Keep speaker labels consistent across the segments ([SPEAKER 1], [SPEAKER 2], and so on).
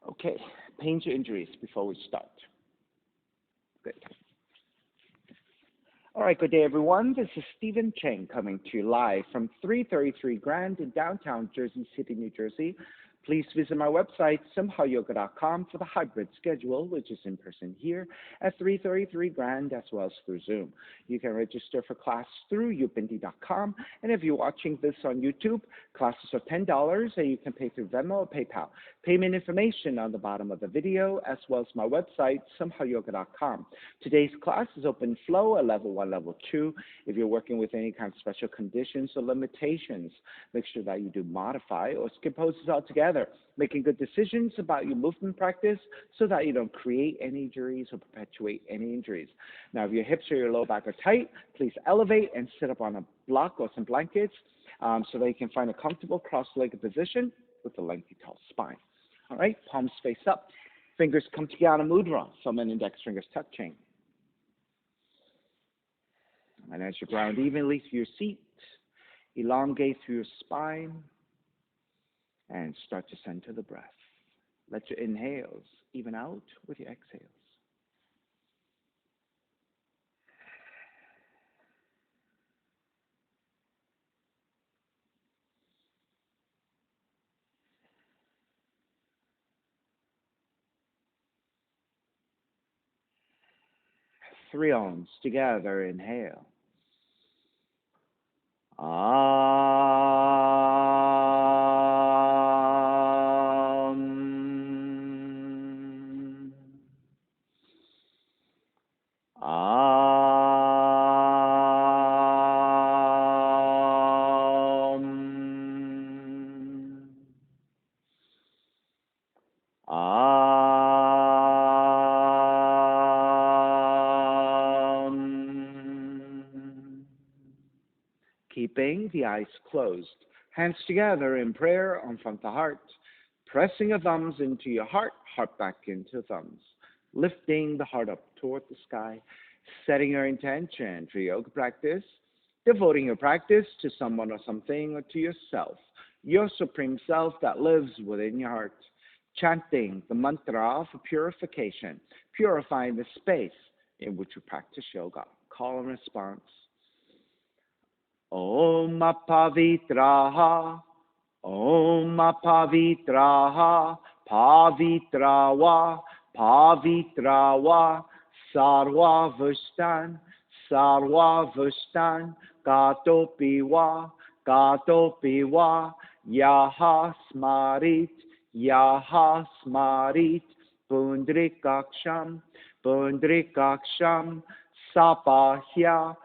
[SPEAKER 1] Okay, pains or injuries before we start? Good. All right, good day, everyone. This is Stephen Cheng coming to you live from 333 Grand in downtown Jersey City, New Jersey. Please visit my website, simhayoga.com, for the hybrid schedule, which is in person here at 333 Grand as well as through Zoom. You can register for class through upindy.com, and if you're watching this on YouTube, classes are $10, and you can pay through Venmo or PayPal. Payment information on the bottom of the video, as well as my website, simhayoga.com. Today's class is open flow at level 1, level 2. If you're working with any kind of special conditions or limitations, make sure that you do modify or skip poses altogether, making good decisions about your movement practice so that you don't create any injuries or perpetuate any injuries. Now, if your hips or your low back are tight, please elevate and sit up on a block or some blankets so that you can find a comfortable cross-legged position with a lengthy, tall spine. All right, palms face up, fingers come together, mudra, thumb and index fingers touching. And as you ground evenly through your seat, elongate through your spine, and start to center the breath. Let your inhales even out with your exhales. Three ohms together, inhale. Keeping the eyes closed, hands together in prayer on front of the heart, pressing your thumbs into your heart, heart back into thumbs, lifting the heart up toward the sky, setting your intention for yoga practice, devoting your practice to someone or something or to yourself, your supreme self that lives within your heart, chanting the mantra for purification, purifying the space in which you practice yoga. Call and response. Om Pavitraha, Om Pavitraha, Pavitrawa, Pavitrawa, Sarva Vishtan, Sarva Vishtan, Gatopiwa, Gatopiwa, Yaha Smarit, Yaha Smarit, Pundrikaksham, Pundrikaksham, Sapahya,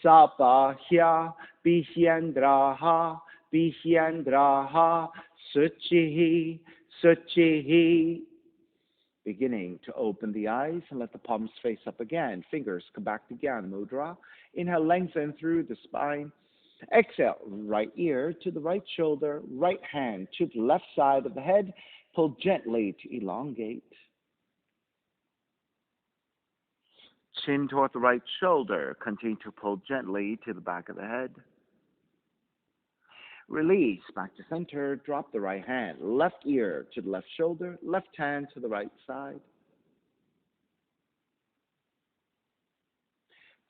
[SPEAKER 1] Sapahya, Bihyendraha, Bihyendraha, Suchihi, Suchihi. Beginning to open the eyes and let the palms face up again. Fingers come back together, mudra. Inhale, lengthen through the spine. Exhale, right ear to the right shoulder, right hand to the left side of the head. Pull gently to elongate. Chin toward the right shoulder. Continue to pull gently to the back of the head. Release, back to center. Drop the right hand. Left ear to the left shoulder. Left hand to the right side.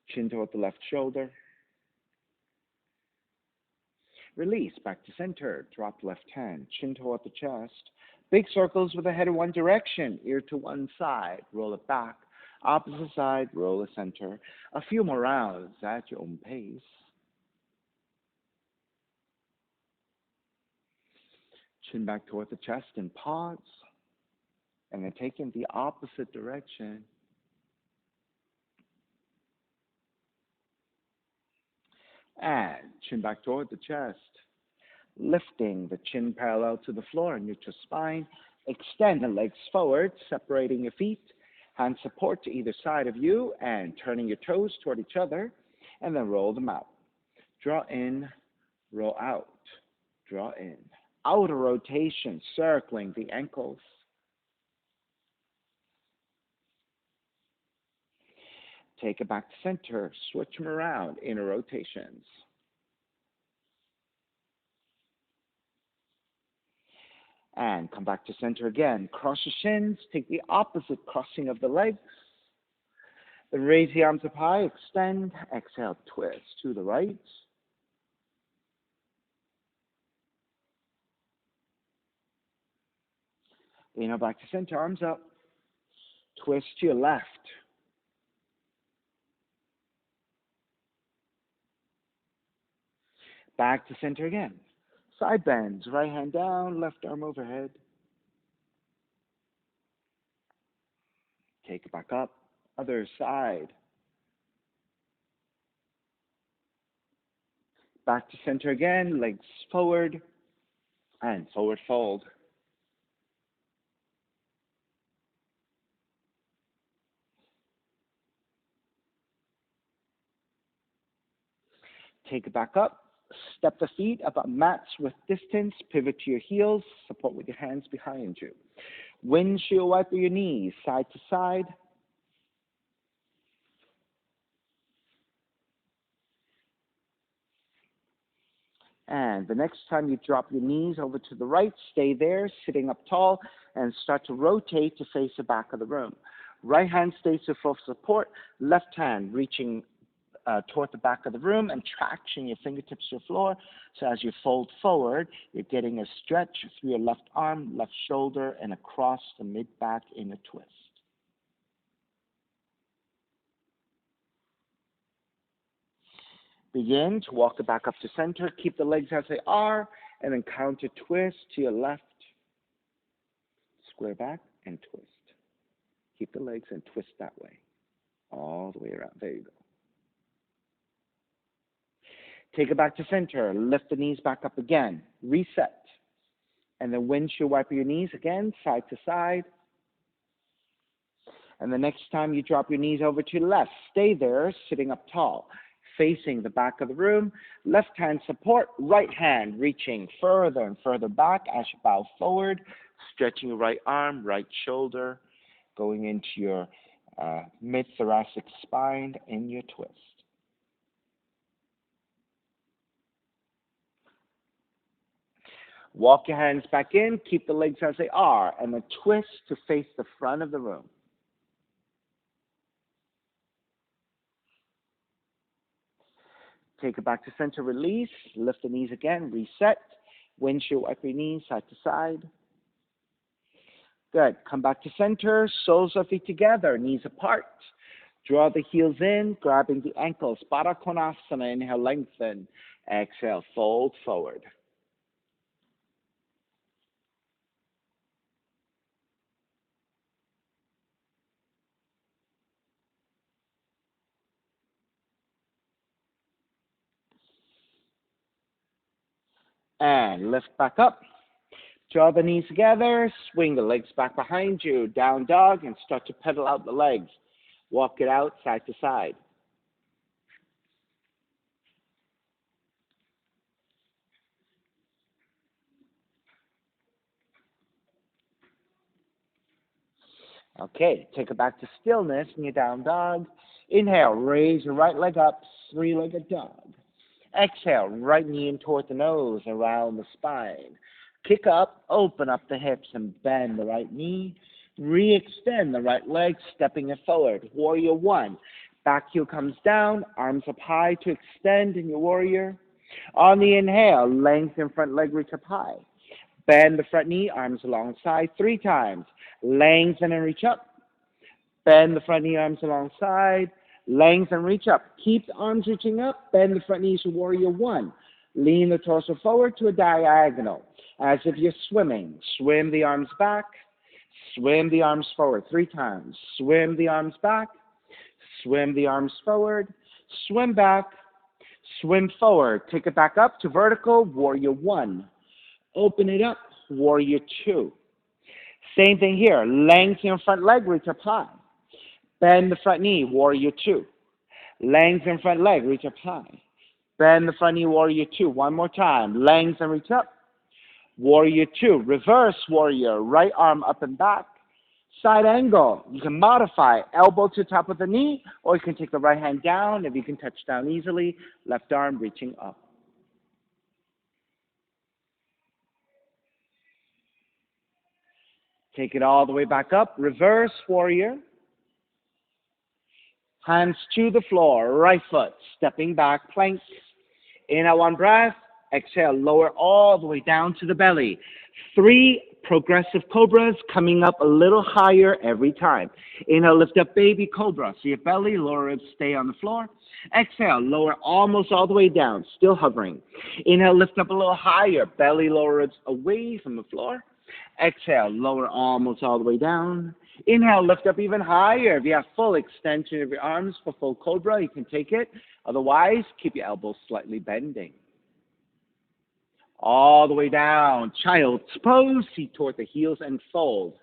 [SPEAKER 1] Chin toward the left shoulder. Release, back to center. Drop left hand. Chin toward the chest. Big circles with the head in one direction. Ear to one side. Roll it back. Opposite side, roll the center. A few more rounds at your own pace. Chin back toward the chest and pause. And then take in the opposite direction. And chin back toward the chest. Lifting the chin parallel to the floor, neutral spine. Extend the legs forward, separating your feet. Hand support to either side of you and turning your toes toward each other, and then roll them out. Draw in, roll out, draw in. Outer rotation, circling the ankles. Take it back to center, switch them around, inner rotations. And come back to center again. Cross your shins. Take the opposite crossing of the legs. Then raise the arms up high. Extend. Exhale. Twist to the right. Inhale back to center. Arms up. Twist to your left. Back to center again. Side bends. Right hand down. Left arm overhead. Take it back up. Other side. Back to center again. Legs forward. And forward fold. Take it back up. Step the feet about mats with distance. Pivot to your heels. Support with your hands behind you. Windshield wiper your knees side to side. And the next time you drop your knees over to the right, stay there, sitting up tall, and start to rotate to face the back of the room. Right hand stays to full support. Left hand reaching toward the back of the room and traction your fingertips to the floor. So as you fold forward, you're getting a stretch through your left arm, left shoulder, and across the mid-back in a twist. Begin to walk it back up to center. Keep the legs as they are, and then counter twist to your left. Square back and twist. Keep the legs and twist that way. All the way around. There you go. Take it back to center. Lift the knees back up again. Reset. And then windshield wiper your knees again, side to side. And the next time you drop your knees over to your left, stay there, sitting up tall, facing the back of the room. Left hand support, right hand reaching further and further back as you bow forward, stretching your right arm, right shoulder, going into your mid-thoracic spine in your twist. Walk your hands back in, keep the legs as they are, and then twist to face the front of the room. Take it back to center, release, lift the knees again, reset, windshield wiper your knees side to side. Good, come back to center, soles of feet together, knees apart. Draw the heels in, grabbing the ankles, Baddha Konasana, inhale, lengthen. Exhale, fold forward. And lift back up. Draw the knees together, swing the legs back behind you, down dog, and start to pedal out the legs. Walk it out side to side. Okay, take it back to stillness in your down dog. Inhale, raise your right leg up, three-legged dog. Exhale, right knee in toward the nose, around the spine. Kick up, open up the hips, and bend the right knee. Re-extend the right leg, stepping it forward. Warrior one. Back heel comes down, arms up high to extend in your warrior. On the inhale, lengthen front leg, reach up high. Bend the front knee, arms alongside 3 times. Lengthen and reach up. Bend the front knee, arms alongside. Lengthen and reach up. Keep the arms reaching up. Bend the front knees to warrior one. Lean the torso forward to a diagonal, as if you're swimming. Swim the arms back. Swim the arms forward 3 times. Swim the arms back. Swim the arms forward. Swim back. Swim forward. Take it back up to vertical, warrior one. Open it up, warrior two. Same thing here. Lengthen your front leg, reach up high. Bend the front knee, warrior two. Lengthen front leg, reach up high. Bend the front knee, warrior two. One more time. Lengthen, reach up. Warrior two. Reverse warrior. Right arm up and back. Side angle. You can modify elbow to top of the knee, or you can take the right hand down if you can touch down easily. Left arm reaching up. Take it all the way back up. Reverse warrior. Hands to the floor. Right foot stepping back. Plank. Inhale, one breath. Exhale, lower all the way down to the belly. 3 progressive cobras coming up a little higher every time. Inhale, lift up baby cobra. So your belly, lower ribs stay on the floor. Exhale, lower almost all the way down, still hovering. Inhale, lift up a little higher. Belly, lower ribs away from the floor. Exhale, lower almost all the way down. Inhale, lift up even higher. If you have full extension of your arms for full cobra, you can take it. Otherwise, keep your elbows slightly bending. All the way down. Child's pose. Seat toward the heels and fold.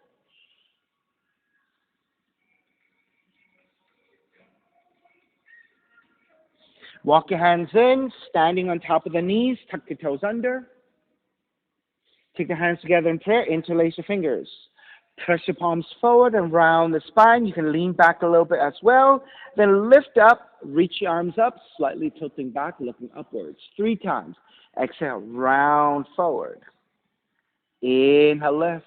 [SPEAKER 1] Walk your hands in, standing on top of the knees. Tuck your toes under. Take the hands together in prayer. Interlace your fingers. Press your palms forward and round the spine. You can lean back a little bit as well. Then lift up. Reach your arms up, slightly tilting back, looking upwards. 3 times. Exhale, round forward. Inhale, lift.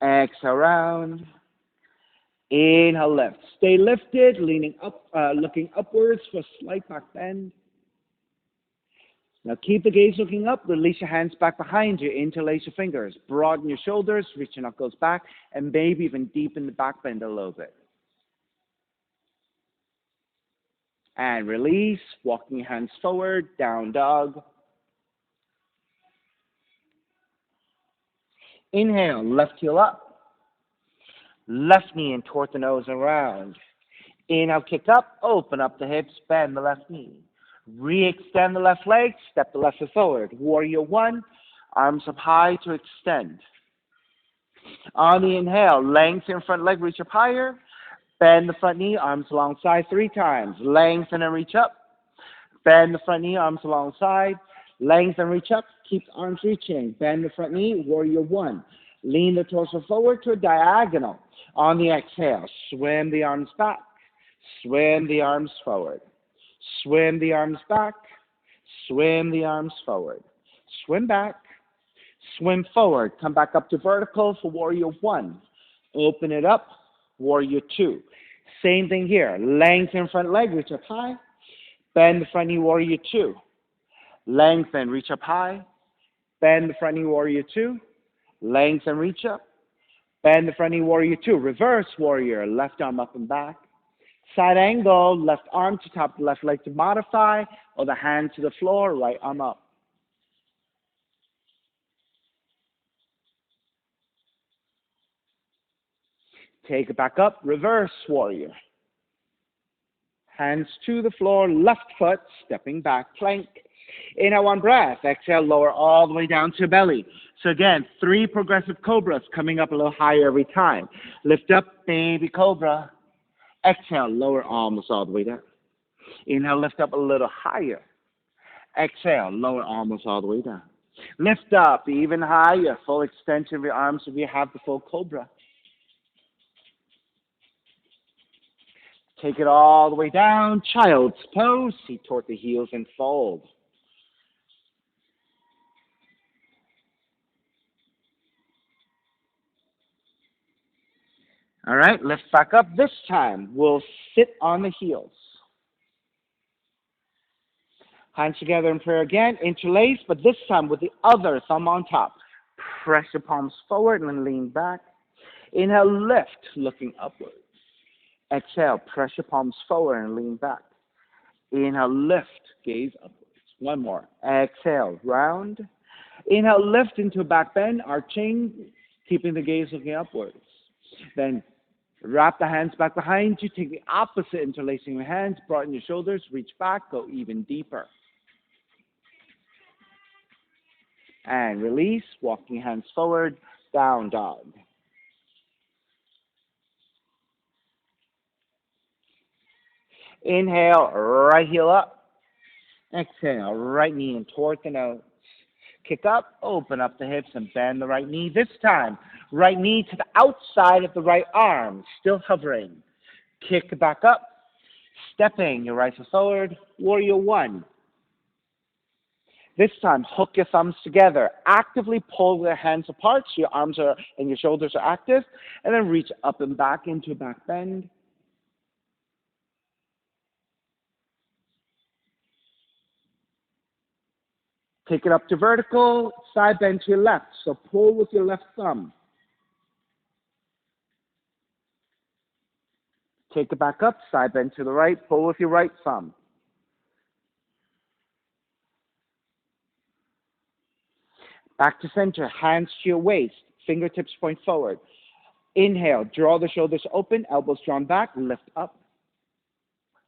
[SPEAKER 1] Exhale, round. Inhale, lift. Stay lifted, leaning up, looking upwards for a slight back bend. Now keep the gaze looking up. Release your hands back behind you. Interlace your fingers. Broaden your shoulders. Reach your knuckles back. And maybe even deepen the back bend a little bit. And release, walking your hands forward, down dog. Inhale, left heel up. Left knee in toward the nose and round. Inhale, kick up, open up the hips, bend the left knee. Re-extend the left leg, step the left foot forward. Warrior 1, arms up high to extend. On the inhale, lengthen front leg, reach up higher. Bend the front knee, arms alongside 3 times. Lengthen and reach up. Bend the front knee, arms alongside. Lengthen, reach up. Keep the arms reaching. Bend the front knee, warrior 1. Lean the torso forward to a diagonal. On the exhale, swim the arms back. Swim the arms forward. Swim the arms back. Swim the arms forward. Swim back. Swim forward. Come back up to vertical for warrior 1. Open it up. Warrior 2. Same thing here. Lengthen front leg, reach up high. Bend the front knee, warrior 2. Lengthen, reach up high. Bend the front knee, warrior 2. Lengthen, reach up. Bend the front knee, warrior 2. Reverse warrior. Left arm up and back. Side angle, left arm to top the left leg to modify, or the hand to the floor, right arm up. Take it back up, reverse warrior. Hands to the floor, left foot, stepping back, plank. Inhale, 1 breath. Exhale, lower all the way down to belly. So again, 3 progressive cobras coming up a little higher every time. Lift up, baby cobra. Exhale, lower almost all the way down. Inhale, lift up a little higher. Exhale, lower almost all the way down. Lift up even higher, full extension of your arms if you have the full cobra. Take it all the way down, child's pose, seat toward the heels and fold. All right, lift back up. This time, we'll sit on the heels. Hands together in prayer again, interlace, but this time with the other thumb on top. Press your palms forward and then lean back. Inhale, lift, looking upwards. Exhale, press your palms forward and lean back. Inhale, lift, gaze upwards. 1 more. Exhale, round. Inhale, lift into a back bend, arching, keeping the gaze looking upwards. Then wrap the hands back behind you. Take the opposite, interlacing your hands, broaden your shoulders, reach back, go even deeper. And release, walking hands forward, down dog. Inhale, right heel up. Exhale, right knee in toward the nose. Kick up, open up the hips and bend the right knee. This time, right knee to the outside of the right arm, still hovering. Kick back up, stepping your right foot forward, warrior 1. This time, hook your thumbs together. Actively pull the hands apart so your arms are and your shoulders are active. And then reach up and back into a back bend. Take it up to vertical, side bend to your left. So pull with your left thumb. Take it back up, side bend to the right, pull with your right thumb. Back to center, hands to your waist, fingertips point forward. Inhale, draw the shoulders open, elbows drawn back, lift up.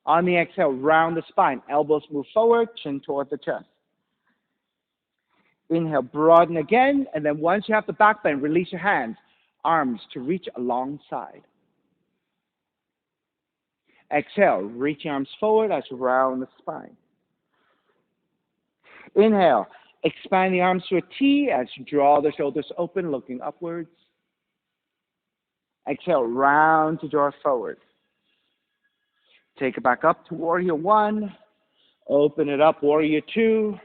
[SPEAKER 1] On the exhale, round the spine, elbows move forward, chin toward the chest. Inhale, broaden again, and then once you have the back bend, release your hands, arms to reach alongside. Exhale, reach your arms forward as you round the spine. Inhale, expand the arms to a T as you draw the shoulders open, looking upwards. Exhale, round to draw forward. Take it back up to Warrior One. Open it up, Warrior Two.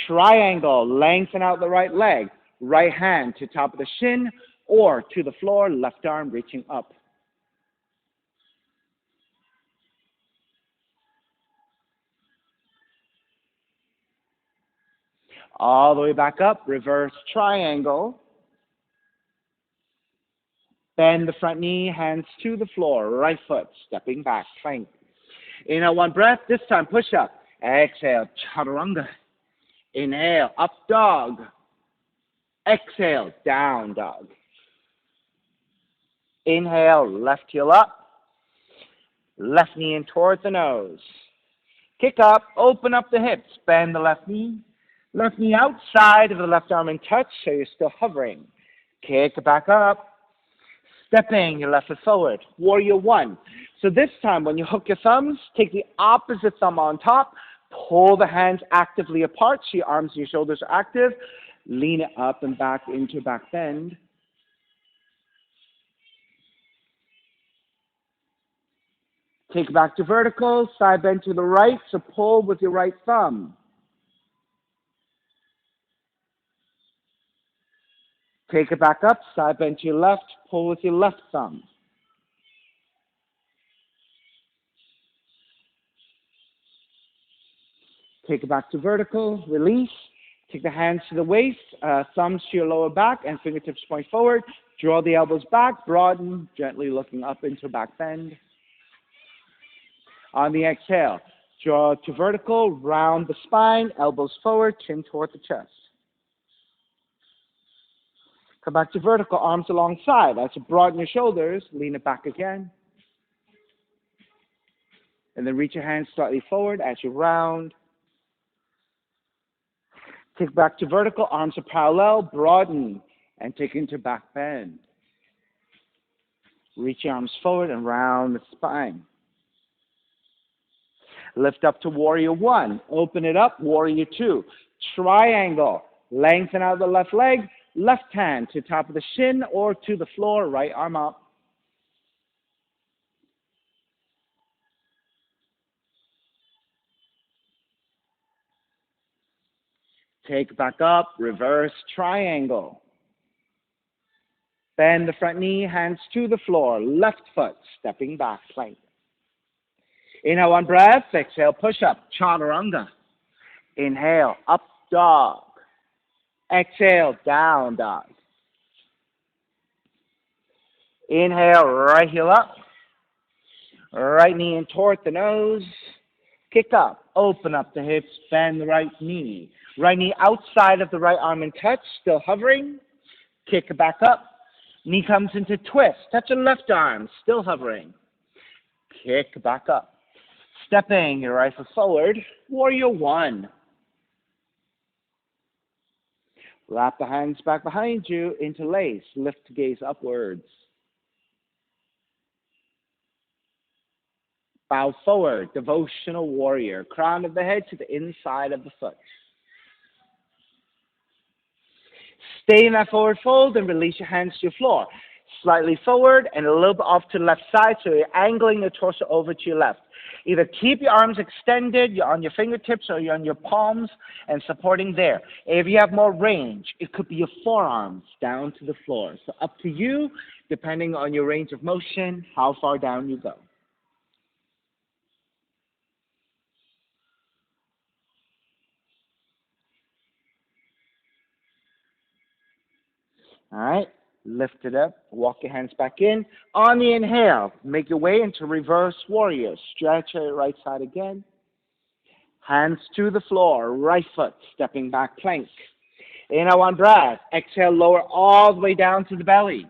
[SPEAKER 1] Triangle, lengthen out the right leg. Right hand to top of the shin or to the floor, left arm reaching up. All the way back up, reverse triangle. Bend the front knee, hands to the floor, right foot, stepping back, plank. Inhale, one breath, this time push up. Exhale, chaturanga. Inhale, up dog. Exhale, down dog. Inhale, left heel up. Left knee in towards the nose. Kick up, open up the hips, bend the left knee. Left knee outside of the left arm in touch, so you're still hovering. Kick it back up. Stepping your left foot forward. Warrior One. So this time, when you hook your thumbs, take the opposite thumb on top. Pull the hands actively apart so your arms and your shoulders are active. Lean it up and back into a back bend. Take it back to vertical, side bend to the right, so pull with your right thumb. Take it back up, side bend to your left, pull with your left thumb. Take it back to vertical, release. Take the hands to the waist, thumbs to your lower back, and fingertips point forward. Draw the elbows back, broaden, gently looking up into back bend. On the exhale, draw to vertical, round the spine, elbows forward, chin toward the chest. Come back to vertical, arms alongside. As you broaden your shoulders, lean it back again. And then reach your hands slightly forward as you round. Take back to vertical, arms are parallel, broaden, and take into back bend. Reach your arms forward and round the spine. Lift up to Warrior One. Open it up, Warrior Two. Triangle. Lengthen out the left leg, left hand to top of the shin or to the floor, right arm up. Take back up, reverse triangle. Bend the front knee, hands to the floor, left foot, stepping back, plank. Inhale, one breath, exhale, push up, chaturanga. Inhale, up dog. Exhale, down dog. Inhale, right heel up. Right knee in toward the nose. Kick up, open up the hips, bend the right knee. Right knee outside of the right arm in touch, still hovering. Kick it back up. Knee comes into twist. Touch the left arm, still hovering. Kick back up. Stepping your right foot forward. Warrior One. Wrap the hands back behind you, interlace. Lift the gaze upwards. Bow forward, devotional warrior. Crown of the head to the inside of the foot. Stay in that forward fold and release your hands to your floor. Slightly forward and a little bit off to the left side, so you're angling the torso over to your left. Either keep your arms extended, you're on your fingertips or you're on your palms and supporting there. If you have more range, it could be your forearms down to the floor. So up to you, depending on your range of motion, how far down you go. All right, lift it up, walk your hands back in. On the inhale, make your way into reverse warrior. Stretch your right side again. Hands to the floor, right foot, stepping back plank. Inhale, one breath. Exhale, lower all the way down to the belly.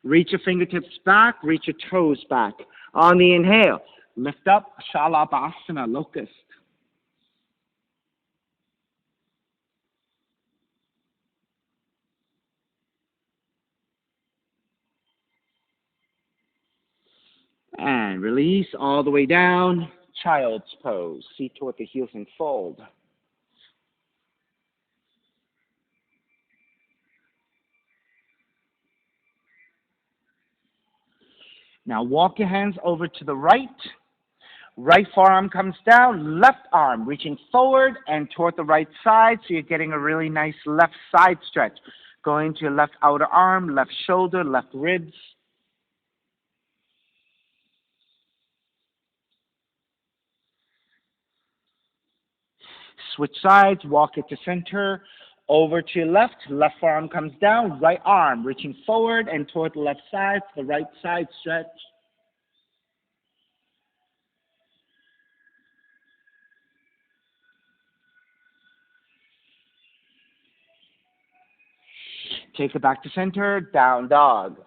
[SPEAKER 1] Reach your fingertips back, reach your toes back. On the inhale, lift up, Shalabhasana, locust. And release all the way down, child's pose. Feet toward the heels and fold. Now walk your hands over to the right. Right forearm comes down, left arm reaching forward and toward the right side, so you're getting a really nice left side stretch. Going to your left outer arm, left shoulder, left ribs. Switch sides, walk it to center, over to your left, left forearm comes down, right arm reaching forward and toward the left side, to the right side stretch. Take it back to center, down dog.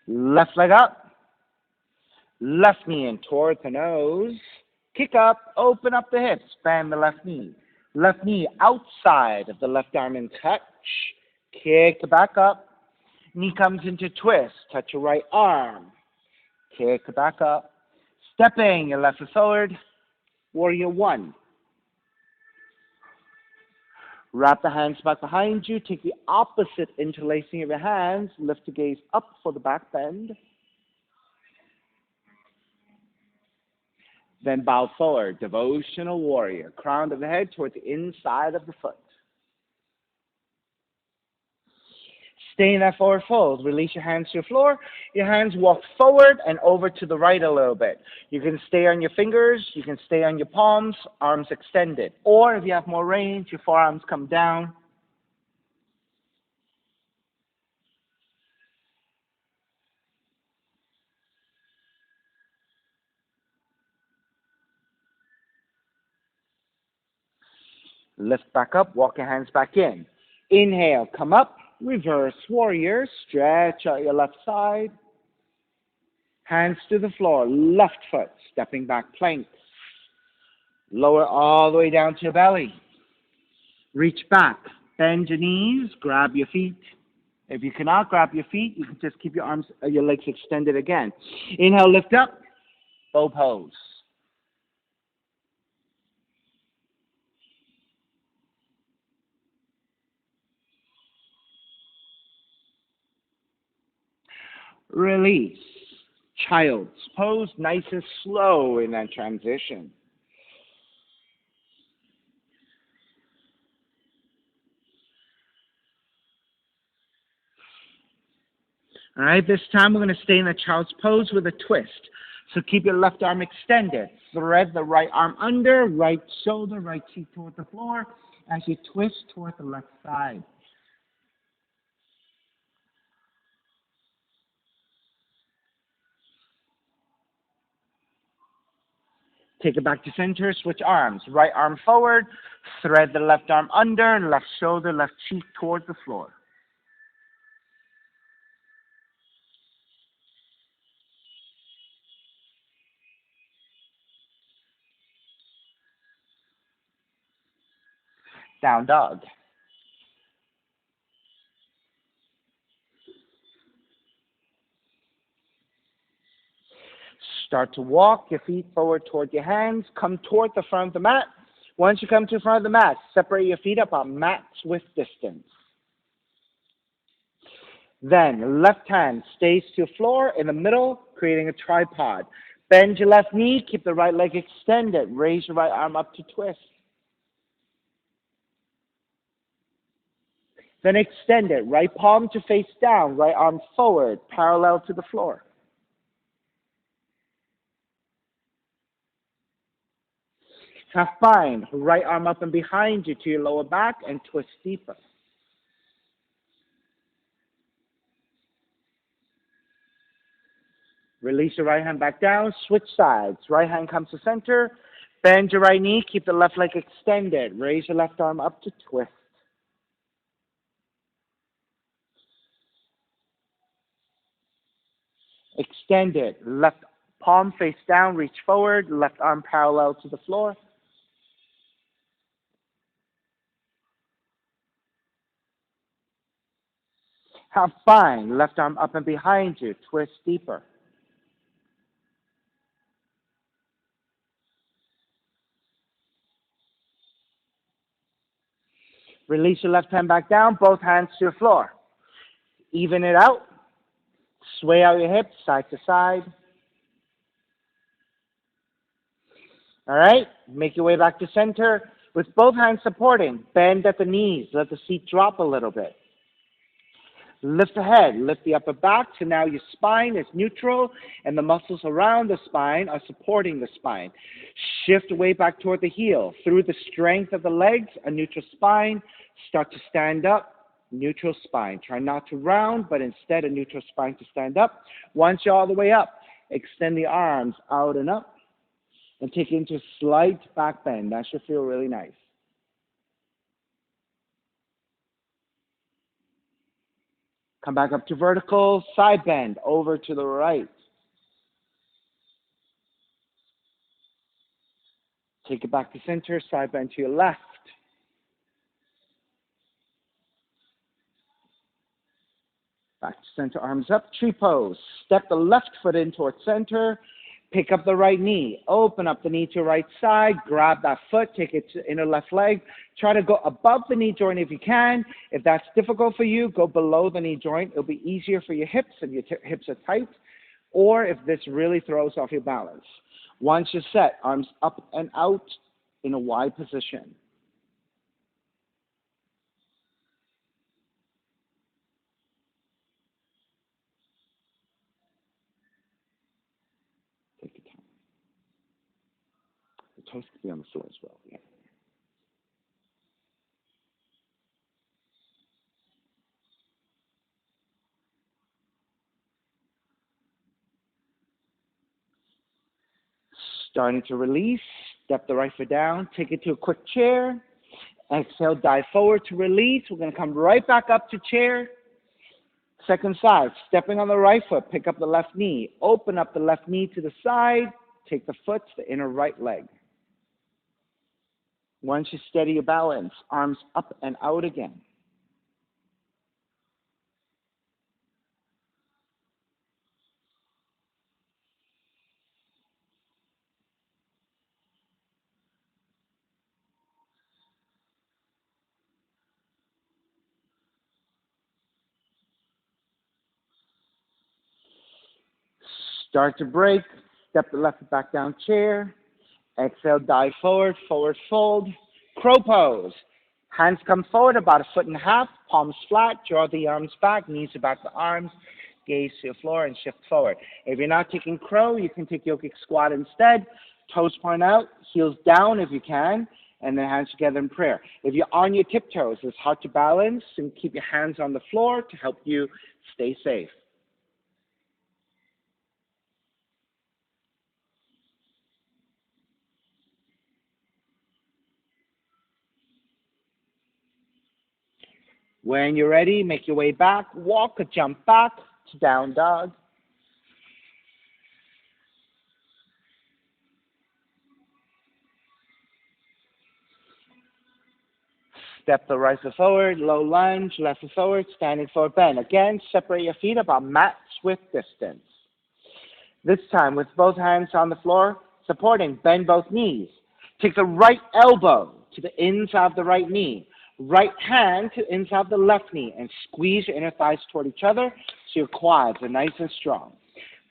[SPEAKER 1] Left leg up, left knee in toward the nose. Kick up, open up the hips, bend the left knee. Left knee outside of the left arm and touch. Kick back up. Knee comes into twist. Touch your right arm. Kick back up. Stepping your left foot forward. Warrior one. Wrap the hands back behind you. Take the opposite interlacing of your hands. Lift the gaze up for the back bend. Then bow forward, devotional warrior. Crown of the head toward the inside of the foot. Stay in that forward fold. Release your hands to the floor. Your hands walk forward and over to the right a little bit. You can stay on your fingers. You can stay on your palms, arms extended. Or if you have more range, your forearms come down. Lift back up, walk your hands back in. Inhale, come up, reverse warrior, stretch out your left side. Hands to the floor, left foot, stepping back plank. Lower all the way down to your belly. Reach back, bend your knees, grab your feet. If you cannot grab your feet, you can just keep your arms, your legs extended again. Inhale, lift up, bow pose. Release. Child's pose, nice and slow in that transition. All right, this time we're going to stay in the child's pose with a twist. So keep your left arm extended. Thread the right arm under, right shoulder, right cheek toward the floor as you twist toward the left side. Take it back to center, switch arms. Right arm forward, thread the left arm under, left shoulder, left cheek toward the floor. Down dog. Start to walk your feet forward toward your hands. Come toward the front of the mat. Once you come to the front of the mat, separate your feet up on mat's width distance. Then left hand stays to the floor in the middle, creating a tripod. Bend your left knee, keep the right leg extended. Raise your right arm up to twist. Then extend it, right palm to face down, right arm forward, parallel to the floor. Half bind, right arm up and behind you to your lower back and twist deeper. Release your right hand back down, switch sides. Right hand comes to center, bend your right knee, keep the left leg extended. Raise your left arm up to twist. Extend it, left palm face down, reach forward, left arm parallel to the floor. Half bind, left arm up and behind you, twist deeper. Release your left hand back down, both hands to the floor. Even it out. Sway out your hips, side to side. All right, make your way back to center with both hands supporting. Bend at the knees, let the seat drop a little bit. Lift the head, lift the upper back, so now your spine is neutral and the muscles around the spine are supporting the spine. Shift weight back toward the heel. Through the strength of the legs, a neutral spine. Start to stand up, neutral spine. Try not to round, but instead a neutral spine to stand up. Once you're all the way up, extend the arms out and up and take it into a slight back bend. That should feel really nice. Come back up to vertical, side bend, over to the right. Take it back to center, side bend to your left. Back to center, arms up, tree pose. Step the left foot in towards center. Pick up the right knee. Open up the knee to your right side. Grab that foot. Take it to inner left leg. Try to go above the knee joint if you can. If that's difficult for you, go below the knee joint. It'll be easier for your hips if your hips are tight, or if this really throws off your balance. Once you're set, arms up and out in a wide position. Take your time. The toes could be on the floor as well. Yeah. Starting to release, step the right foot down, take it to a quick chair. Exhale, dive forward to release. We're going to come right back up to chair. Second side, stepping on the right foot, pick up the left knee. Open up the left knee to the side. Take the foot to the inner right leg. Once you steady your balance, arms up and out again. Start to break. Step the left foot back down chair. Exhale, dive forward, forward fold. Crow pose. Hands come forward about 1.5 feet, palms flat, draw the arms back, knees are back the arms, gaze to the floor and shift forward. If you're not taking crow, you can take yogic squat instead. Toes point out, heels down if you can, and then hands together in prayer. If you're on your tiptoes, it's hard to balance, and keep your hands on the floor to help you stay safe. When you're ready, make your way back, walk or jump back to down dog. Step the right foot forward, low lunge, left foot forward, standing forward bend. Again, separate your feet about match width distance. This time, with both hands on the floor, supporting, bend both knees. Take the right elbow to the inside of the right knee. Right hand to inside the left knee and squeeze your inner thighs toward each other so your quads are nice and strong.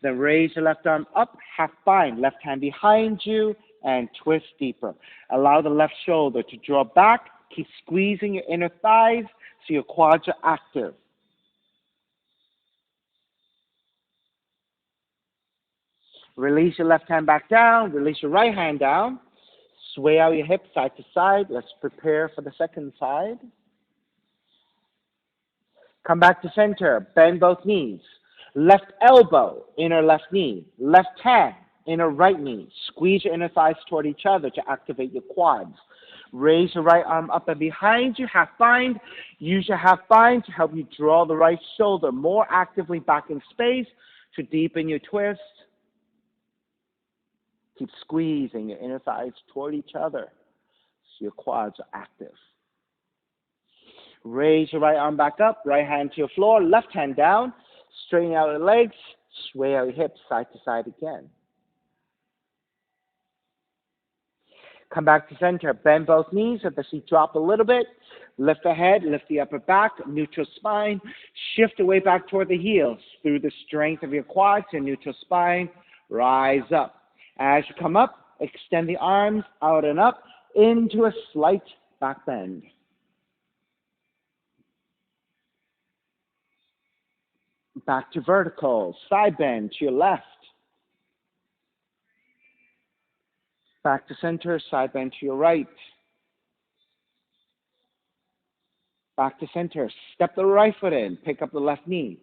[SPEAKER 1] Then raise your left arm up, half bind, left hand behind you, and twist deeper. Allow the left shoulder to draw back. Keep squeezing your inner thighs so your quads are active. Release your left hand back down. Release your right hand down. Sway out your hips side to side. Let's prepare for the second side. Come back to center. Bend both knees. Left elbow, inner left knee. Left hand, inner right knee. Squeeze your inner thighs toward each other to activate your quads. Raise your right arm up and behind you, half bind. Use your half bind to help you draw the right shoulder more actively back in space to deepen your twist. Keep squeezing your inner thighs toward each other so your quads are active. Raise your right arm back up, right hand to your floor, left hand down. Straighten out your legs, sway out your hips side to side again. Come back to center. Bend both knees. Let the seat drop a little bit. Lift the head, lift the upper back, neutral spine. Shift the weight back toward the heels. Through the strength of your quads and neutral spine, rise up. As you come up, extend the arms out and up into a slight back bend. Back to vertical. Side bend to your left. Back to center. Side bend to your right. Back to center. Step the right foot in. Pick up the left knee.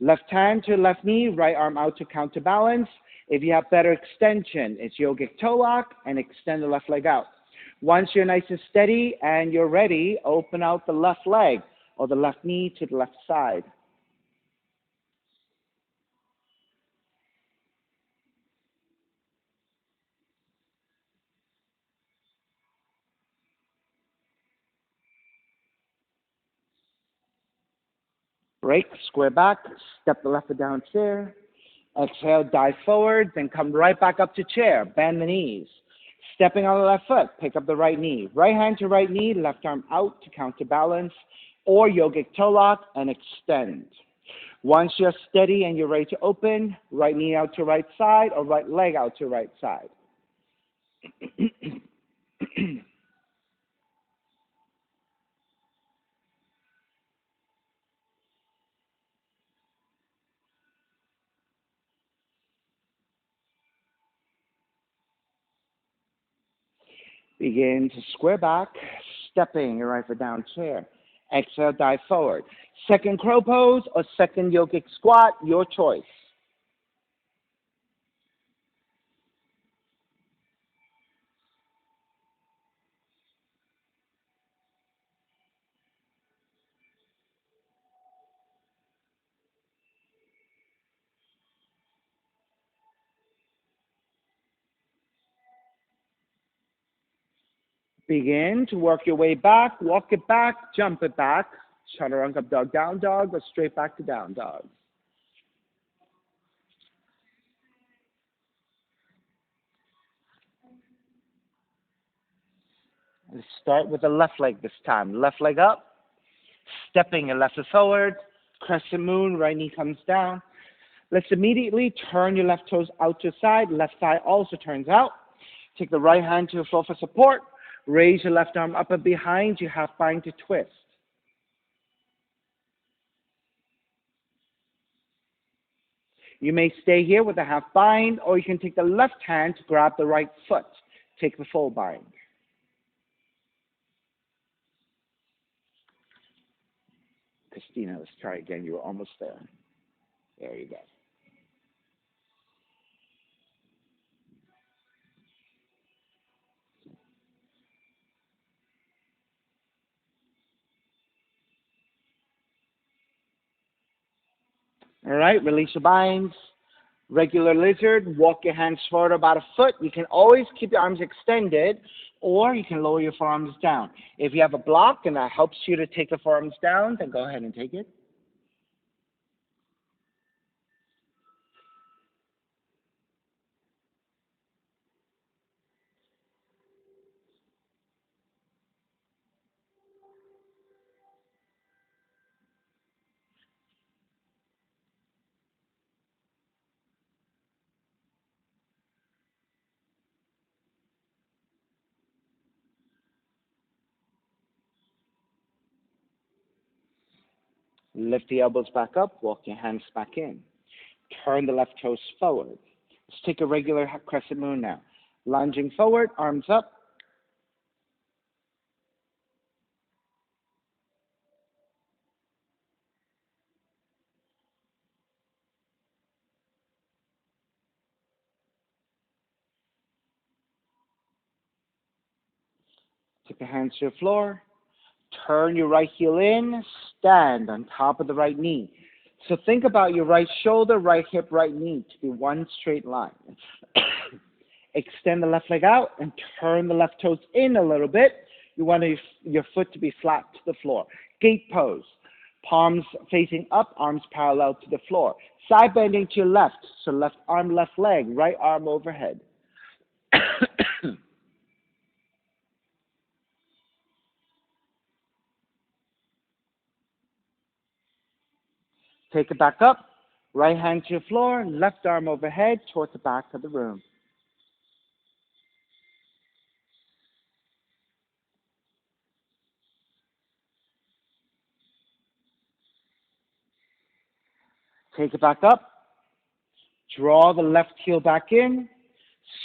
[SPEAKER 1] Left hand to left knee. Right arm out to counterbalance. If you have better extension, it's yogic toe lock and extend the left leg out. Once you're nice and steady and you're ready, open out the left leg or the left knee to the left side. Break, square back, step the left foot down chair. Exhale, dive forward, then come right back up to chair. Bend the knees. Stepping on the left foot, pick up the right knee. Right hand to right knee, left arm out to counterbalance, or yogic toe lock and extend. Once you're steady and you're ready to open, right knee out to right side or right leg out to right side. Begin to square back, stepping your right foot down chair. Exhale, dive forward. Second crow pose or second yogic squat, your choice. Begin to work your way back, walk it back, jump it back. Chaturanga dog, down dog, or straight back to down dog. Let's start with the left leg this time. Left leg up, stepping your left foot forward, crescent moon, right knee comes down. Let's immediately turn your left toes out to the side. Left thigh also turns out. Take the right hand to the floor for support. Raise your left arm up and behind you, half bind to twist. You may stay here with a half bind, or you can take the left hand to grab the right foot. Take the full bind. Christina, let's try again. You were almost there. There you go. All right, release your binds. Regular lizard, walk your hands forward about a foot. You can always keep your arms extended, or you can lower your forearms down. If you have a block and that helps you to take the forearms down, then go ahead and take it. Lift the elbows back up, walk your hands back in. Turn the left toes forward. Let's take a regular crescent moon now. Lunging forward, arms up. Take the hands to the floor. Turn your right heel in. Stand on top of the right knee. So think about your right shoulder, right hip, right knee to be one straight line. Extend the left leg out and turn the left toes in a little bit. You want your foot to be flat to the floor. Gate pose. Palms facing up, arms parallel to the floor. Side bending to your left. So left arm, left leg, right arm overhead. Take it back up. Right hand to the floor, left arm overhead towards the back of the room. Take it back up. Draw the left heel back in.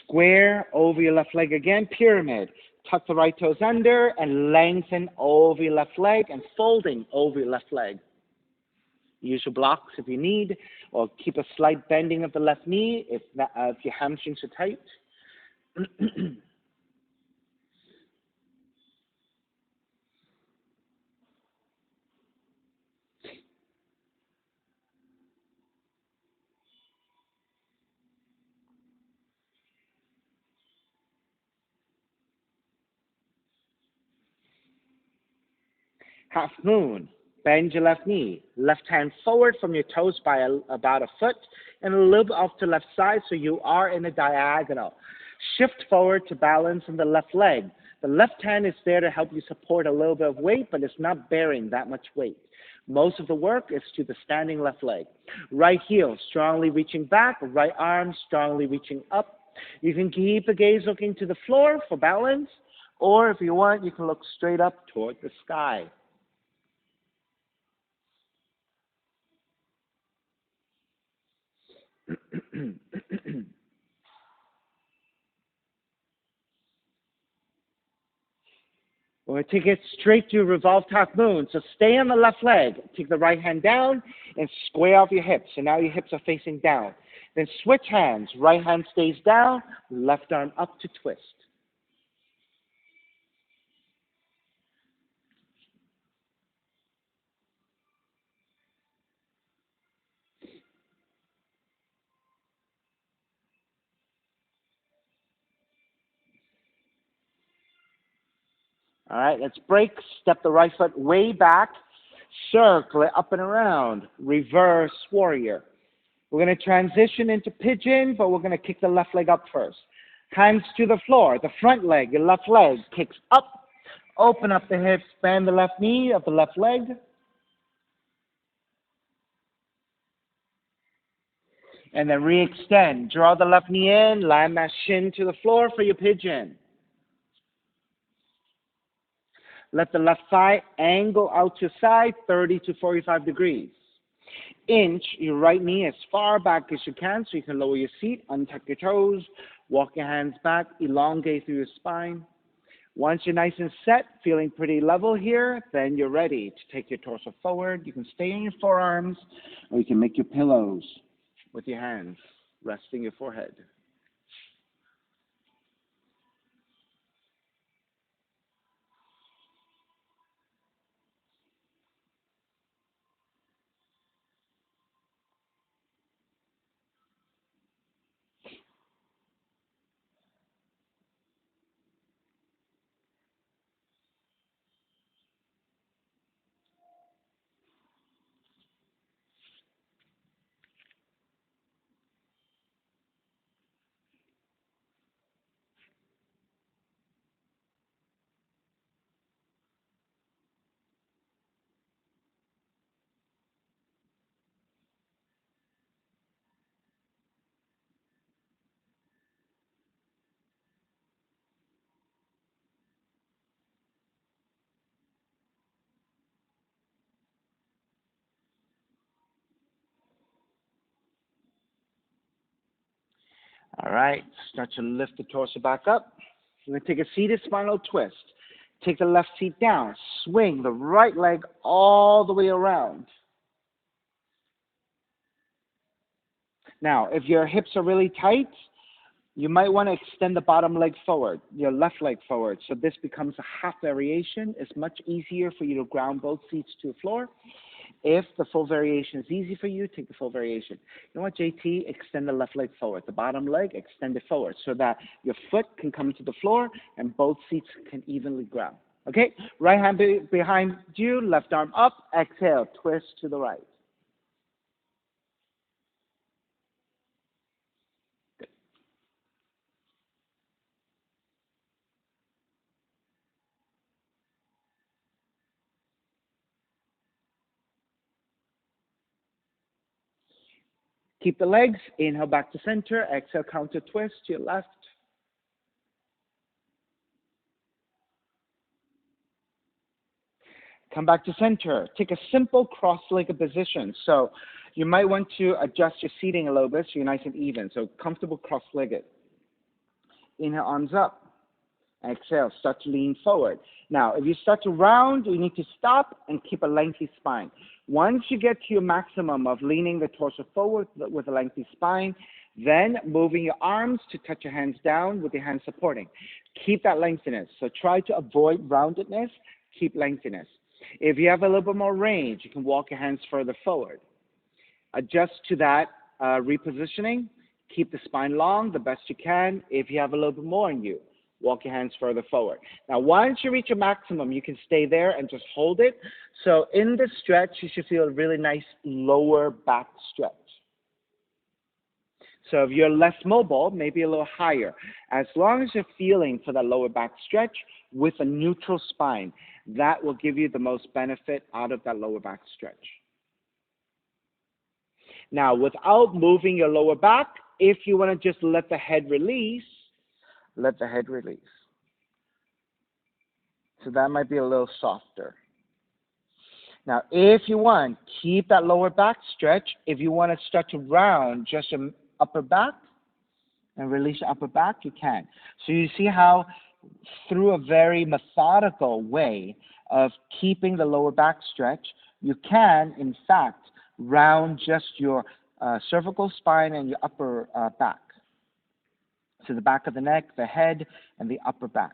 [SPEAKER 1] Square over your left leg again, pyramid. Tuck the right toes under and lengthen over your left leg and folding over your left leg. Use your blocks if you need, or keep a slight bending of the left knee if your hamstrings are tight. Half moon. Bend your left knee. Left hand forward from your toes by about a foot and a little bit off to left side so you are in a diagonal. Shift forward to balance on the left leg. The left hand is there to help you support a little bit of weight, but it's not bearing that much weight. Most of the work is to the standing left leg. Right heel strongly reaching back, right arm strongly reaching up. You can keep the gaze looking to the floor for balance, or if you want, you can look straight up toward the sky. We're going to take it straight to revolved half moon. So stay on the left leg. Take the right hand down and square off your hips. So now your hips are facing down. Then switch hands. Right hand stays down, left arm up to twist. All right, let's break. Step the right foot way back. Circle it up and around. Reverse warrior. We're going to transition into pigeon, but we're going to kick the left leg up first. Hands to the floor. The front leg, your left leg kicks up. Open up the hips. Bend the left knee of the left leg. And then re-extend. Draw the left knee in. Land that shin to the floor for your pigeon. Let the left thigh angle out to side 30 to 45 degrees. Inch your right knee as far back as you can so you can lower your seat, untuck your toes, walk your hands back, elongate through your spine. Once you're nice and set, feeling pretty level here, then you're ready to take your torso forward. You can stay on your forearms, or you can make your pillows with your hands resting your forehead. All right, start to lift the torso back up. We're going to take a seated spinal twist. Take the left seat down. Swing the right leg all the way around. Now, if your hips are really tight, you might want to extend the bottom leg forward, your left leg forward. So this becomes a half variation. It's much easier for you to ground both seats to the floor. If the full variation is easy for you, take the full variation. You know what, JT? Extend the left leg forward. The bottom leg, extend it forward so that your foot can come to the floor and both seats can evenly ground. Okay? Right hand behind you, left arm up. Exhale, twist to the right. Keep the legs. Inhale back to center. Exhale, counter twist to your left. Come back to center. Take a simple cross-legged position. So you might want to adjust your seating a little bit so you're nice and even. So comfortable cross-legged. Inhale, arms up. Exhale, start to lean forward. Now, if you start to round, you need to stop and keep a lengthy spine. Once you get to your maximum of leaning the torso forward with a lengthy spine, then moving your arms to touch your hands down with your hands supporting. Keep that lengthiness. So try to avoid roundedness, keep lengthiness. If you have a little bit more range, you can walk your hands further forward. Adjust to that repositioning. Keep the spine long the best you can. If you have a little bit more in you, walk your hands further forward. Now, once you reach a maximum, you can stay there and just hold it. So in this stretch, you should feel a really nice lower back stretch. So if you're less mobile, maybe a little higher. As long as you're feeling for that lower back stretch with a neutral spine, that will give you the most benefit out of that lower back stretch. Now, without moving your lower back, if you want to just let the head release, let the head release. So that might be a little softer. Now, if you want, keep that lower back stretch. If you want to start to round just your upper back and release your upper back, you can. So you see how through a very methodical way of keeping the lower back stretch, you can, in fact, round just your cervical spine and your upper back. So the back of the neck, the head, and the upper back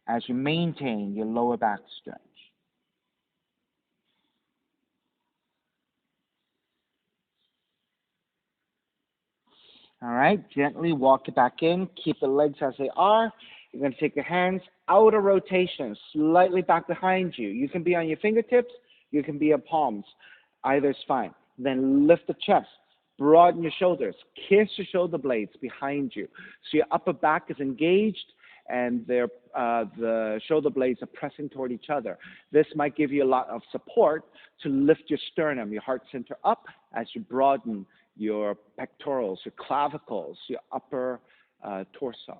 [SPEAKER 1] as you maintain your lower back stretch. All right, gently walk it back in. Keep the legs as they are. You're going to take your hands out of rotation, slightly back behind you. You can be on your fingertips. You can be on palms. Either is fine. Then lift the chest. Broaden your shoulders. Kiss your shoulder blades behind you. So your upper back is engaged and the shoulder blades are pressing toward each other. This might give you a lot of support to lift your sternum, your heart center up as you broaden your pectorals, your clavicles, your upper torso.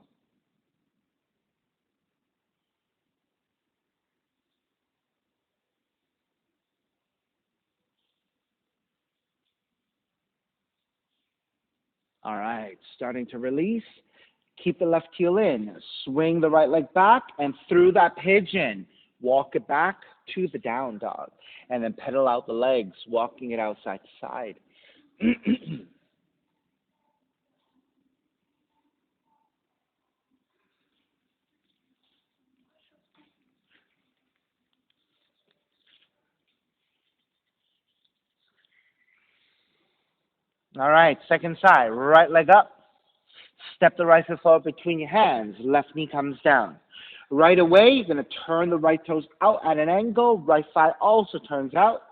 [SPEAKER 1] All right, starting to release. Keep the left heel in. Swing the right leg back, and through that pigeon, walk it back to the down dog. And then pedal out the legs, walking it out side to side. All right, second side. Right leg up. Step the right foot forward between your hands. Left knee comes down. Right away, you're going to turn the right toes out at an angle. Right thigh also turns out.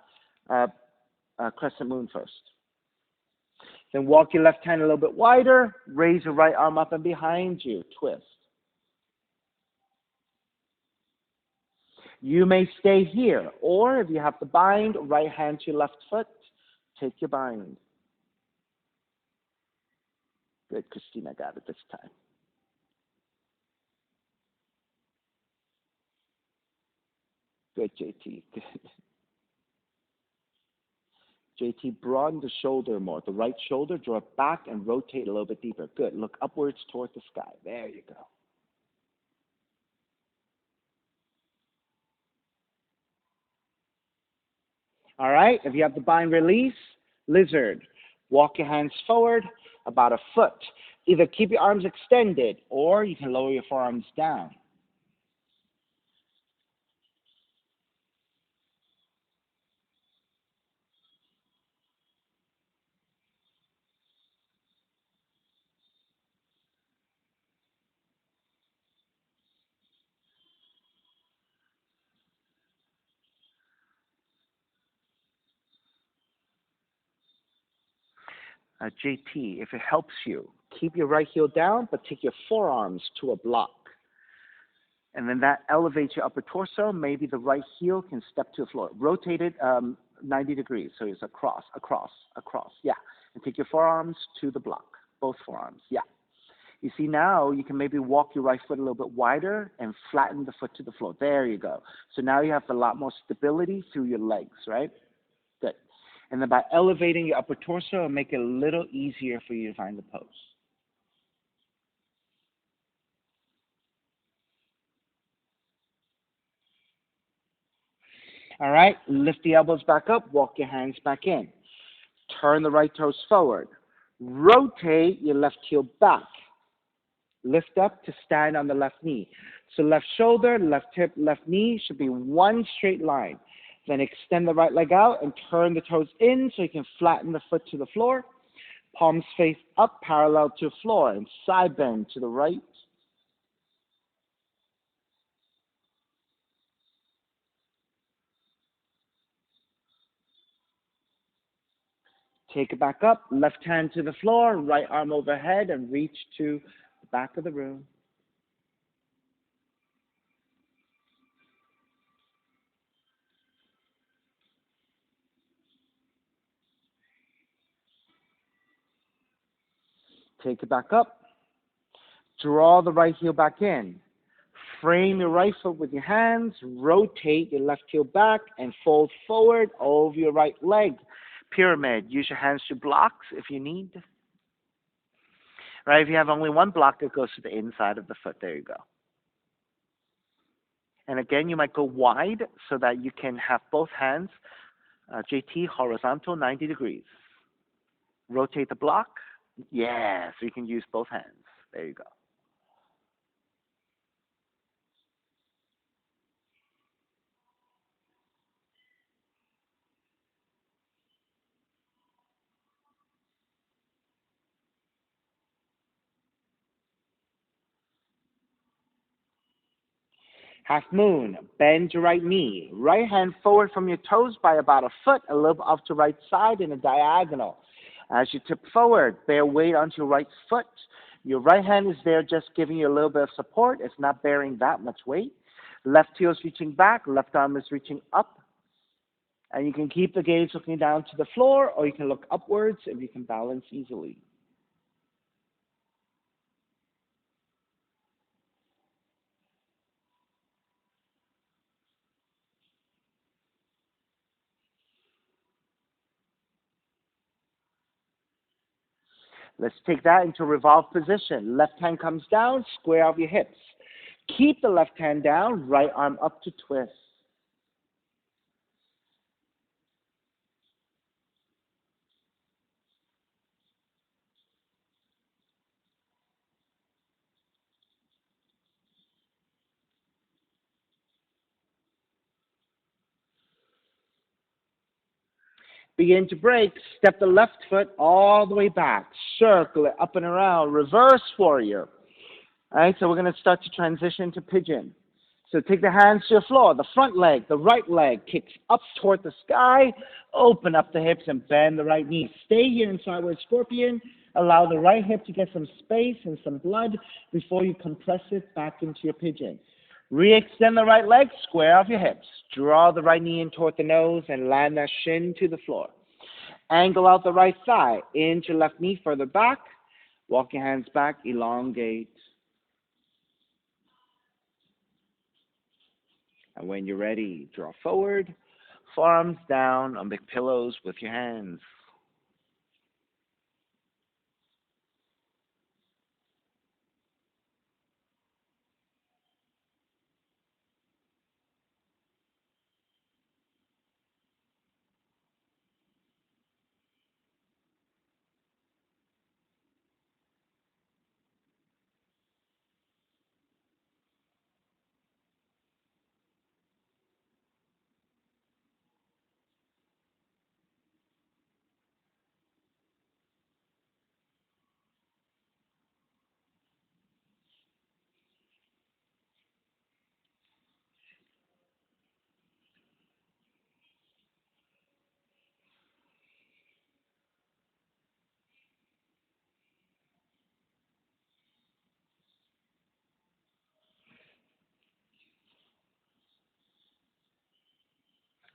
[SPEAKER 1] Crescent moon first. Then walk your left hand a little bit wider. Raise your right arm up and behind you. Twist. You may stay here, or if you have to bind, right hand to your left foot. Take your bind. Good, Christina got it this time. Good, JT. Good. JT, broaden the shoulder more. The right shoulder, draw it back and rotate a little bit deeper. Good. Look upwards toward the sky. There you go. All right. If you have the bind release, lizard. Walk your hands forward about a foot. Either keep your arms extended or you can lower your forearms down. JT, if it helps you, keep your right heel down, but take your forearms to a block. And then that elevates your upper torso. Maybe the right heel can step to the floor. Rotate it 90 degrees, so it's across, across, across. Yeah. And take your forearms to the block, both forearms. Yeah. You see now you can maybe walk your right foot a little bit wider and flatten the foot to the floor. There you go. So now you have a lot more stability through your legs, right? Good. And then by elevating your upper torso, it'll make it a little easier for you to find the pose. All right, lift the elbows back up, walk your hands back in. Turn the right toes forward. Rotate your left heel back. Lift up to stand on the left knee. So left shoulder, left hip, left knee should be one straight line. Then extend the right leg out and turn the toes in so you can flatten the foot to the floor. Palms face up parallel to the floor and side bend to the right. Take it back up, left hand to the floor, right arm overhead and reach to the back of the room. Take it back up. Draw the right heel back in. Frame your right foot with your hands. Rotate your left heel back and fold forward over your right leg. Pyramid. Use your hands to blocks if you need. Right? If you have only one block, it goes to the inside of the foot. There you go. And again, you might go wide so that you can have both hands, JT, horizontal, 90 degrees. Rotate the block. Yeah, so you can use both hands. There you go. Half moon, bend your right knee. Right hand forward from your toes by about a foot, a little off to right side in a diagonal. As you tip forward, bear weight onto your right foot. Your right hand is there just giving you a little bit of support. It's not bearing that much weight. Left heel is reaching back, left arm is reaching up. And you can keep the gaze looking down to the floor, or you can look upwards if you can balance easily. Let's take that into revolve position. Left hand comes down, square out your hips. Keep the left hand down, right arm up to twist. Begin to break. Step the left foot all the way back. Circle it up and around. Reverse warrior. All right, so we're going to start to transition to pigeon. So take the hands to the floor. The front leg, the right leg kicks up toward the sky. Open up the hips and bend the right knee. Stay here in sideways scorpion. Allow the right hip to get some space and some blood before you compress it back into your pigeon. Re-extend the right leg, square off your hips. Draw the right knee in toward the nose and land that shin to the floor. Angle out the right thigh, inch your left knee further back. Walk your hands back, elongate. And when you're ready, draw forward. Forearms down on big pillows with your hands.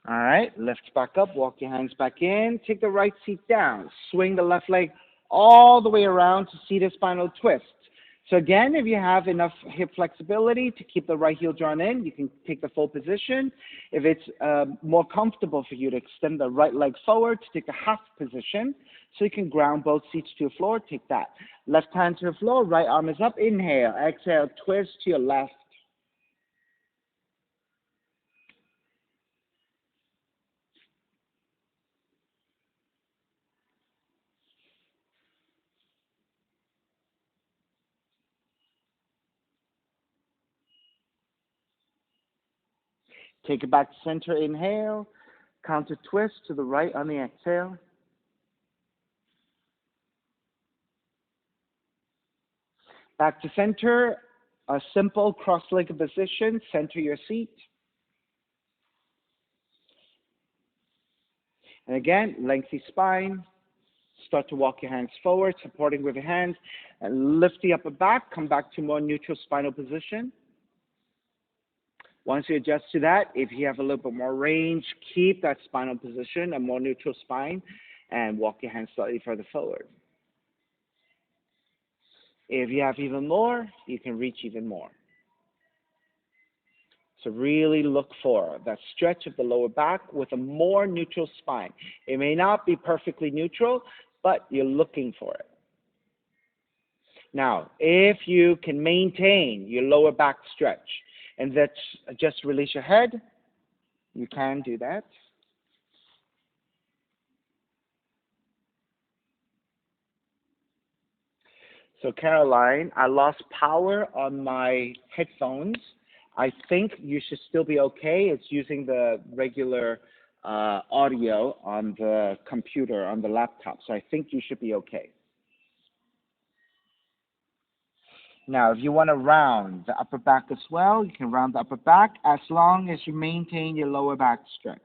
[SPEAKER 1] All right, lift back up, walk your hands back in, take the right seat down, swing the left leg all the way around to seated spinal twist. So again, if you have enough hip flexibility to keep the right heel drawn in, you can take the full position. If it's more comfortable for you to extend the right leg forward to take the half position, so you can ground both seats to the floor, take that. Left hand to the floor, right arm is up, inhale, exhale, twist to your left. Take it back to center, inhale. Counter twist to the right on the exhale. Back to center, a simple cross-legged position. Center your seat. And again, lengthy spine. Start to walk your hands forward, supporting with your hands. And lift the upper back. Come back to more neutral spinal position. Once you adjust to that, if you have a little bit more range, keep that spinal position, a more neutral spine, and walk your hands slightly further forward. If you have even more, you can reach even more. So really look for that stretch of the lower back with a more neutral spine. It may not be perfectly neutral, but you're looking for it. Now, if you can maintain your lower back stretch and that's just release your head, you can do that. So Caroline, I lost power on my headphones. I think you should still be okay. It's using the regular audio on the computer, on the laptop. So I think you should be okay. Now, if you want to round the upper back as well, you can round the upper back as long as you maintain your lower back stretch.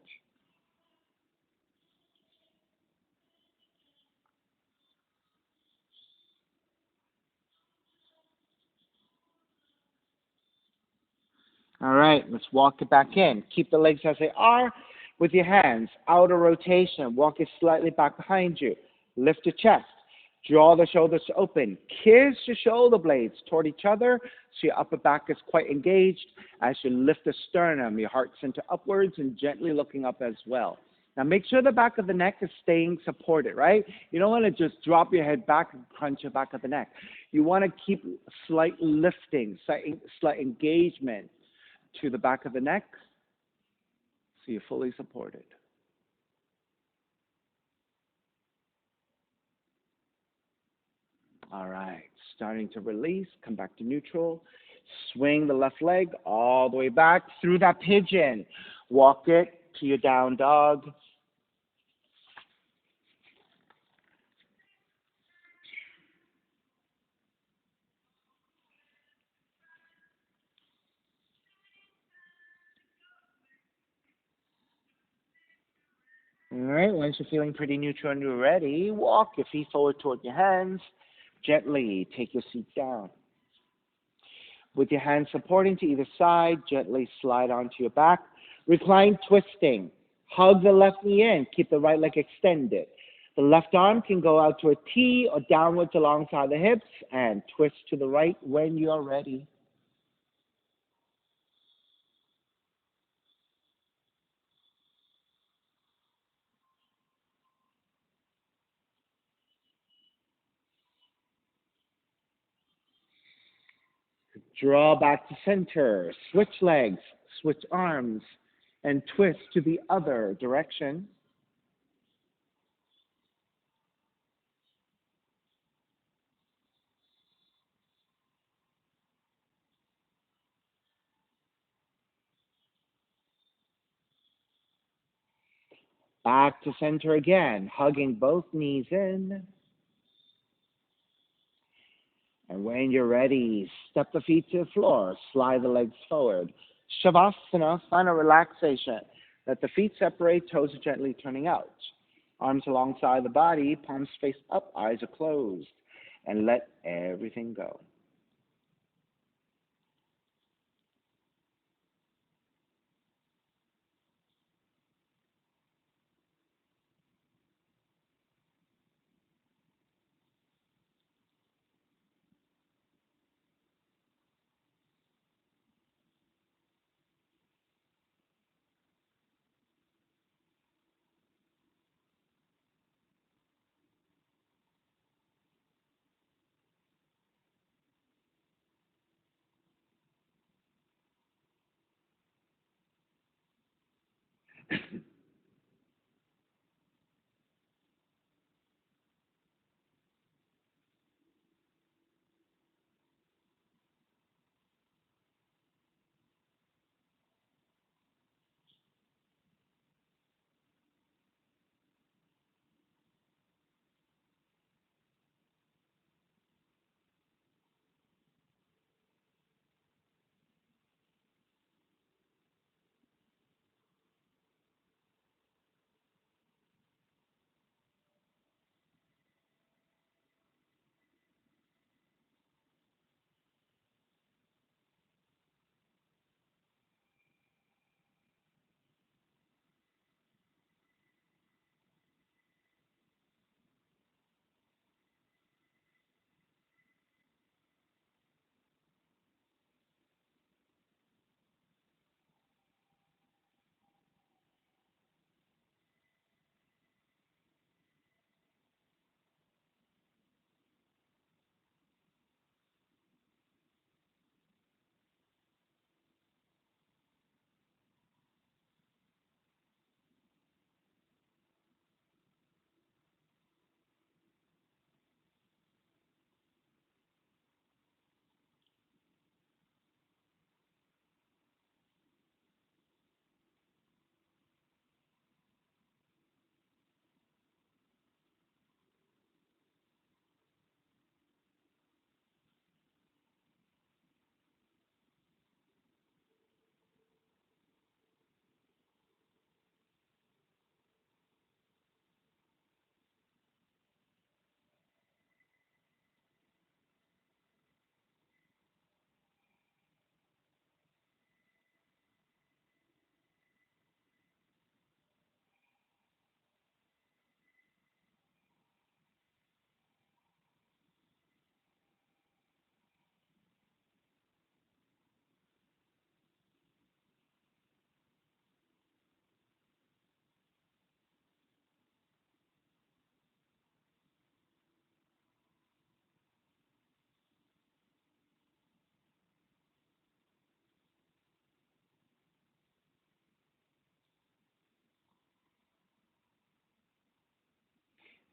[SPEAKER 1] All right, let's walk it back in. Keep the legs as they are with your hands. Outer rotation. Walk it slightly back behind you. Lift your chest. Draw the shoulders open. Kiss your shoulder blades toward each other so your upper back is quite engaged. As you lift the sternum, your heart center upwards and gently looking up as well. Now make sure the back of the neck is staying supported, right? You don't want to just drop your head back and crunch your back of the neck. You want to keep slight lifting, slight engagement to the back of the neck so you're fully supported. All right, starting to release, come back to neutral. Swing the left leg all the way back through that pigeon. Walk it to your down dog. All right, once you're feeling pretty neutral and you're ready, walk your feet forward toward your hands. Gently take your seat down. With your hands supporting to either side, gently slide onto your back. Recline twisting. Hug the left knee in. Keep the right leg extended. The left arm can go out to a T or downwards alongside the hips and twist to the right when you are ready. Draw back to center. Switch legs, switch arms, and twist to the other direction. Back to center again, hugging both knees in. And when you're ready, step the feet to the floor, slide the legs forward. Shavasana, final relaxation. Let the feet separate, toes are gently turning out. Arms alongside the body, palms face up, eyes are closed. And let everything go.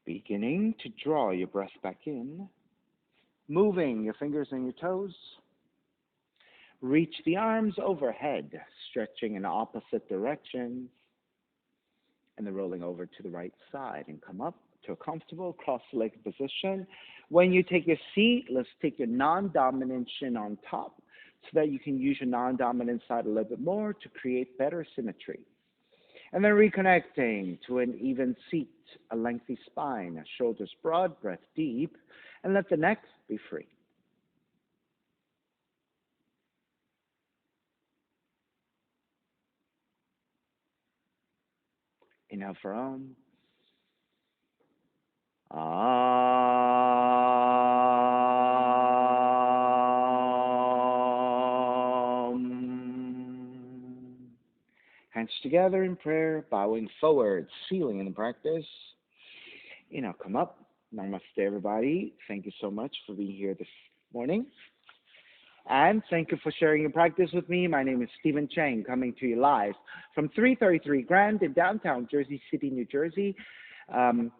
[SPEAKER 1] Beginning to draw your breath back in, moving your fingers and your toes. Reach the arms overhead, stretching in opposite directions, and then rolling over to the right side and come up to a comfortable cross-legged position. When you take your seat, let's take your non-dominant shin on top so that you can use your non-dominant side a little bit more to create better symmetry. And then reconnecting to an even seat, a lengthy spine, shoulders broad, breath deep, and let the neck be free. Inhale for Om. Om. Hands together in prayer, bowing forward, sealing in the practice. Come up. Namaste, everybody. Thank you so much for being here this morning. And thank you for sharing your practice with me. My name is Stephen Chang, coming to you live from 333 Grand in downtown Jersey City, New Jersey. Um,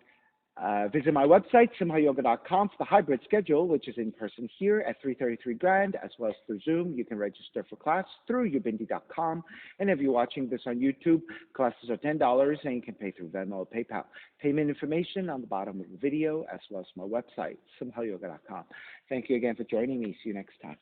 [SPEAKER 1] Visit my website, simhayoga.com, for the hybrid schedule, which is in person here at 333 Grand, as well as through Zoom. You can register for class through ubindi.com. And if you're watching this on YouTube, classes are $10, and you can pay through Venmo or PayPal. Payment information on the bottom of the video, as well as my website, simhayoga.com. Thank you again for joining me. See you next time.